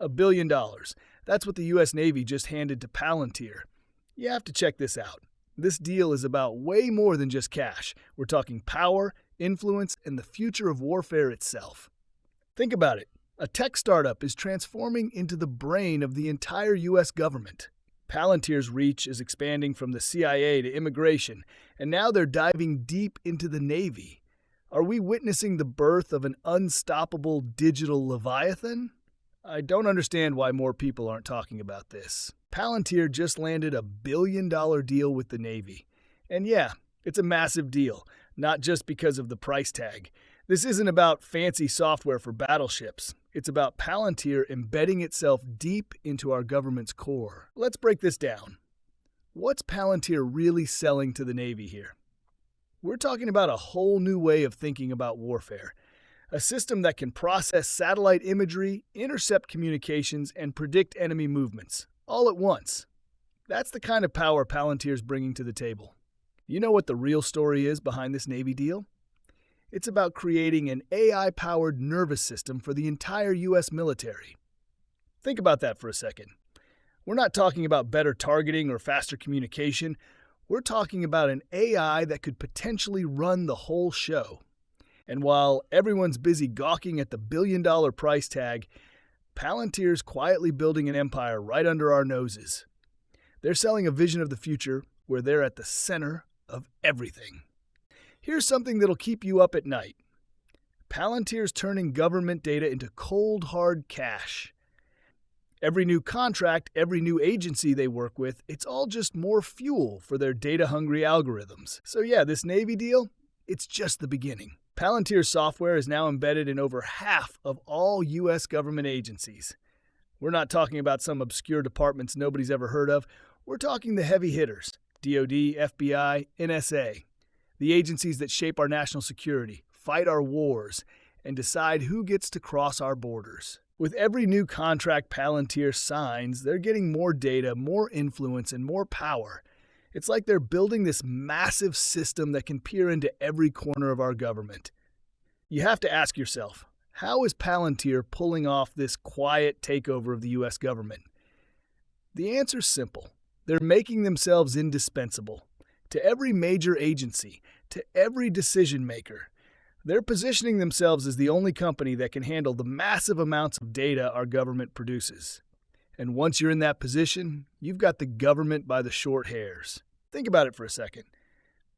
$1 billion. That's what the U.S. Navy just handed to Palantir. You have to check this out. This deal is about way more than just cash. We're talking power, influence, and the future of warfare itself. Think about it. A tech startup is transforming into the brain of the entire U.S. government. Palantir's reach is expanding from the CIA to immigration, and now they're diving deep into the Navy. Are we witnessing the birth of an unstoppable digital leviathan? I don't understand why more people aren't talking about this. Palantir just landed $1 billion deal with the Navy. And yeah, it's a massive deal, not just because of the price tag. This isn't about fancy software for battleships. It's about Palantir embedding itself deep into our government's core. Let's break this down. What's Palantir really selling to the Navy here? We're talking about a whole new way of thinking about warfare. A system that can process satellite imagery, intercept communications, and predict enemy movements, all at once. That's the kind of power Palantir's bringing to the table. You know what the real story is behind this Navy deal? It's about creating an AI-powered nervous system for the entire U.S. military. Think about that for a second. We're not talking about better targeting or faster communication. We're talking about an AI that could potentially run the whole show. And while everyone's busy gawking at the billion-dollar price tag, Palantir's quietly building an empire right under our noses. They're selling a vision of the future where they're at the center of everything. Here's something that'll keep you up at night. Palantir's turning government data into cold, hard cash. Every new contract, every new agency they work with, it's all just more fuel for their data-hungry algorithms. So yeah, this Navy deal, it's just the beginning. Palantir's software is now embedded in over half of all U.S. government agencies. We're not talking about some obscure departments nobody's ever heard of. We're talking the heavy hitters: DoD, FBI, NSA. The agencies that shape our national security, fight our wars, and decide who gets to cross our borders. With every new contract Palantir signs, they're getting more data, more influence, and more power. It's like they're building this massive system that can peer into every corner of our government. You have to ask yourself, how is Palantir pulling off this quiet takeover of the U.S. government? The answer's simple. They're making themselves indispensable. To every major agency, to every decision maker. They're positioning themselves as the only company that can handle the massive amounts of data our government produces. And once you're in that position, you've got the government by the short hairs. Think about it for a second.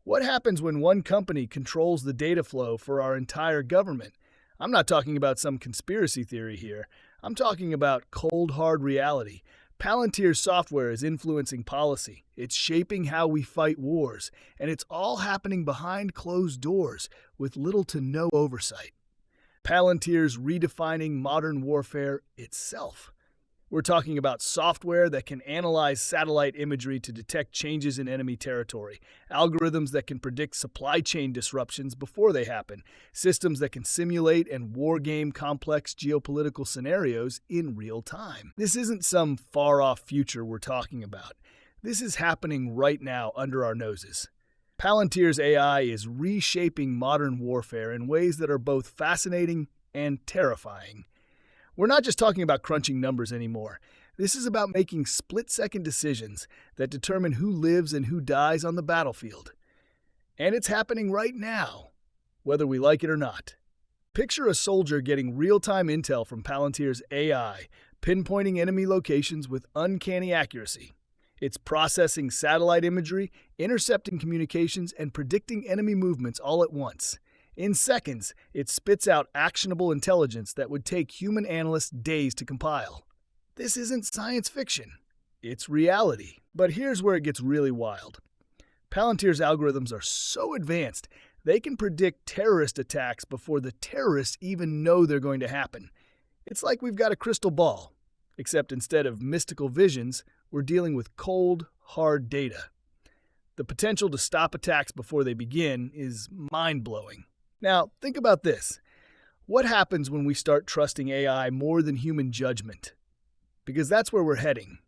What happens when one company controls the data flow for our entire government? I'm not talking about some conspiracy theory here. I'm talking about cold, hard reality. Palantir's software is influencing policy. It's shaping how we fight wars, and it's all happening behind closed doors with little to no oversight. Palantir's redefining modern warfare itself. We're talking about software that can analyze satellite imagery to detect changes in enemy territory, algorithms that can predict supply chain disruptions before they happen, systems that can simulate and wargame complex geopolitical scenarios in real time. This isn't some far-off future we're talking about. This is happening right now under our noses. Palantir's AI is reshaping modern warfare in ways that are both fascinating and terrifying. We're not just talking about crunching numbers anymore. This is about making split-second decisions that determine who lives and who dies on the battlefield. And it's happening right now, whether we like it or not. Picture a soldier getting real-time intel from Palantir's AI, pinpointing enemy locations with uncanny accuracy. It's processing satellite imagery, intercepting communications, and predicting enemy movements all at once. In seconds, it spits out actionable intelligence that would take human analysts days to compile. This isn't science fiction. It's reality. But here's where it gets really wild. Palantir's algorithms are so advanced, they can predict terrorist attacks before the terrorists even know they're going to happen. It's like we've got a crystal ball, except instead of mystical visions, we're dealing with cold, hard data. The potential to stop attacks before they begin is mind-blowing. Now, think about this. What happens when we start trusting AI more than human judgment? Because that's where we're heading.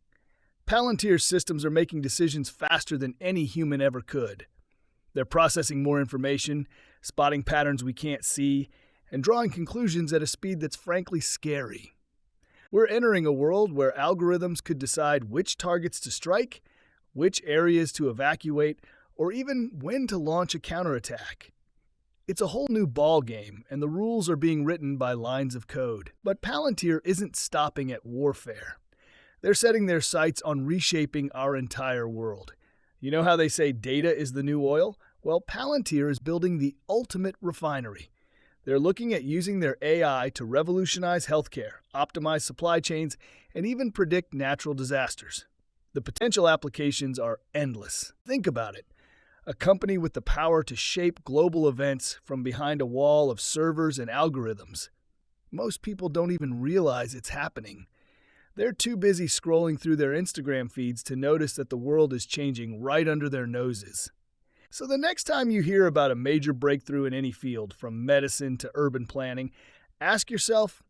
Palantir's systems are making decisions faster than any human ever could. They're processing more information, spotting patterns we can't see, and drawing conclusions at a speed that's frankly scary. We're entering a world where algorithms could decide which targets to strike, which areas to evacuate, or even when to launch a counterattack. It's a whole new ballgame, and the rules are being written by lines of code. But Palantir isn't stopping at warfare. They're setting their sights on reshaping our entire world. You know how they say data is the new oil? Well, Palantir is building the ultimate refinery. They're looking at using their AI to revolutionize healthcare, optimize supply chains, and even predict natural disasters. The potential applications are endless. Think about it. A company with the power to shape global events from behind a wall of servers and algorithms. Most people don't even realize it's happening. They're too busy scrolling through their Instagram feeds to notice that the world is changing right under their noses. So the next time you hear about a major breakthrough in any field, from medicine to urban planning, ask yourself,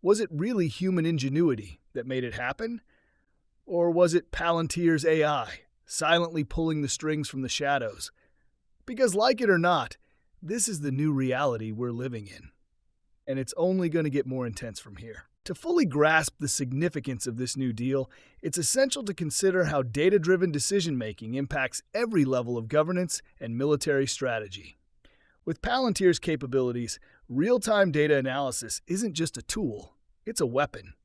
was it really human ingenuity that made it happen? Or was it Palantir's AI, silently pulling the strings from the shadows? Because like it or not, this is the new reality we're living in. And it's only going to get more intense from here. To fully grasp the significance of this new deal, it's essential to consider how data-driven decision-making impacts every level of governance and military strategy. With Palantir's capabilities, real-time data analysis isn't just a tool, it's a weapon.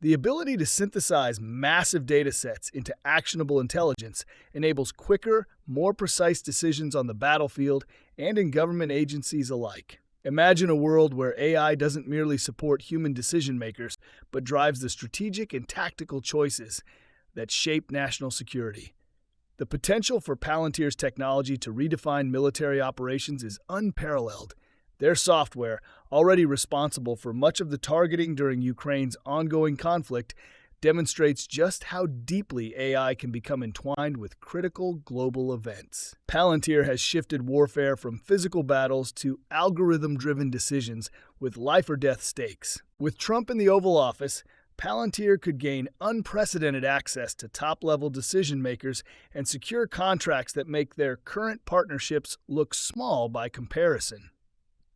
The ability to synthesize massive data sets into actionable intelligence enables quicker, more precise decisions on the battlefield and in government agencies alike. Imagine a world where AI doesn't merely support human decision-makers, but drives the strategic and tactical choices that shape national security. The potential for Palantir's technology to redefine military operations is unparalleled. Their software, already responsible for much of the targeting during Ukraine's ongoing conflict, demonstrates just how deeply AI can become entwined with critical global events. Palantir has shifted warfare from physical battles to algorithm-driven decisions with life-or-death stakes. With Trump in the Oval Office, Palantir could gain unprecedented access to top-level decision-makers and secure contracts that make their current partnerships look small by comparison.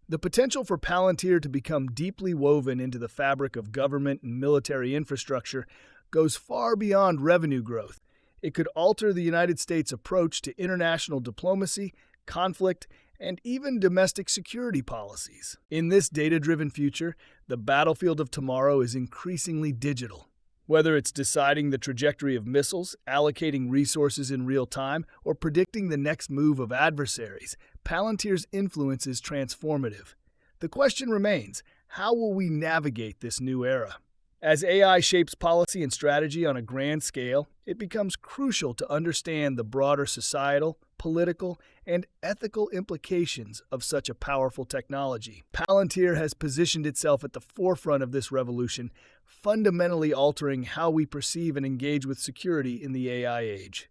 The potential for Palantir to become deeply woven into the fabric of government and military infrastructure goes far beyond revenue growth. It could alter the United States' approach to international diplomacy, conflict, and even domestic security policies. In this data-driven future, the battlefield of tomorrow is increasingly digital. Whether it's deciding the trajectory of missiles, allocating resources in real time, or predicting the next move of adversaries, Palantir's influence is transformative. The question remains, how will we navigate this new era? As AI shapes policy and strategy on a grand scale, it becomes crucial to understand the broader societal, political, and ethical implications of such a powerful technology. Palantir has positioned itself at the forefront of this revolution, fundamentally altering how we perceive and engage with security in the AI age.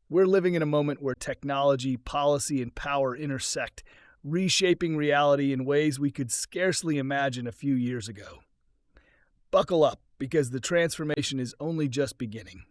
We're living in a moment where technology, policy, and power intersect, reshaping reality in ways we could scarcely imagine a few years ago. Buckle up, because the transformation is only just beginning.